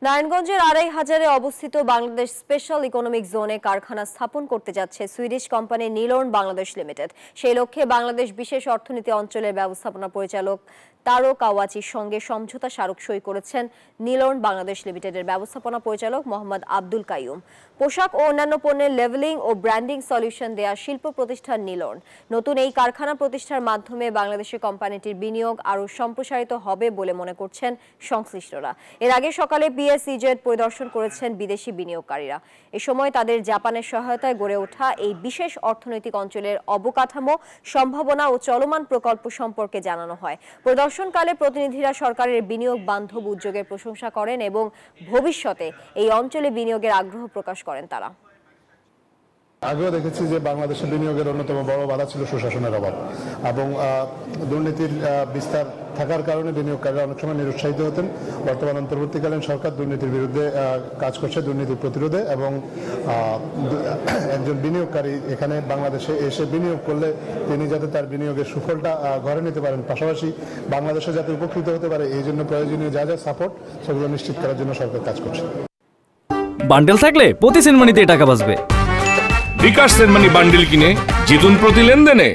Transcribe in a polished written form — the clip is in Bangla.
নারায়ণগঞ্জের ২৫০০-এ অবস্থিত বাংলাদেশ স্পেশাল ইকোনমিক জোনে কারখানা স্থাপন করতে যাচ্ছে সুইডিশ কোম্পানি নিলর্ন বাংলাদেশ লিমিটেড। সেই লক্ষ্যে বাংলাদেশ বিশেষ অর্থনীতি অঞ্চলের ব্যবস্থাপনা পরিচালক তারো কাওয়াচির সঙ্গে সমঝোতা স্মারক সই করেছেন নিলর্ন বাংলাদেশ লিমিটেডের ব্যবস্থাপনা পরিচালক মোহাম্মদ আব্দুল কাইয়ুম। পোশাক ও অন্যান্য পণ্যের লেভেলিং ও ব্র্যান্ডিং সলিউশন দেয়া শিল্প প্রতিষ্ঠান নিলর্ন নতুন এই কারখানা প্রতিষ্ঠার মাধ্যমে বাংলাদেশে কোম্পানিটির বিনিয়োগ আরও সম্প্রসারিত হবে বলে মনে করছেন সংশ্লিষ্টরা। এর আগে সকালে পিএসইজেড পরিদর্শন করেছেন বিদেশি বিনিয়োগকারীরা। এ সময় তাদের জাপানের সহায়তায় গড়ে ওঠা এই বিশেষ অর্থনৈতিক অঞ্চলের অবকাঠামো, সম্ভাবনা ও চলমান প্রকল্প সম্পর্কে জানানো হয়। পরিদর্শনকালে প্রতিনিধিরা সরকারের বিনিয়োগ বান্ধব উদ্যোগের প্রশংসা করেন এবং ভবিষ্যতে এই অঞ্চলে বিনিয়োগের আগ্রহ প্রকাশ করেন তারা। আগেও দেখেছি যে বাংলাদেশের বিনিয়োগের অন্যতম বড় বাধা ছিল সুশাসনের অভাব এবং দুর্নীতির বিস্তার থাকার কারণে বিনিয়োগকারীরা অনেক সময় নিরুৎসাহিত হতেন। বর্তমান অন্তর্বর্তীকালীন সরকার দুর্নীতির বিরুদ্ধে কাজ করছে, দুর্নীতি প্রতিরোধে, এবং একজন বিনিয়োগকারী এখানে বাংলাদেশে এসে বিনিয়োগ করলে তিনি যাতে তার বিনিয়োগের সুফলটা ঘরে নিতে পারেন, পাশাপাশি বাংলাদেশে যাতে উপকৃত হতে পারে এই জন্য প্রয়োজনীয় যা যা সাপোর্ট সেগুলো নিশ্চিত করার জন্য সরকার কাজ করছে। বান্ডেল থাকলে প্রতি সেনমানিতে টাকা বাঁচবে। বিকাশ সেনমানি বান্ডেল কিনে জিতুন প্রতি লেনদেনে।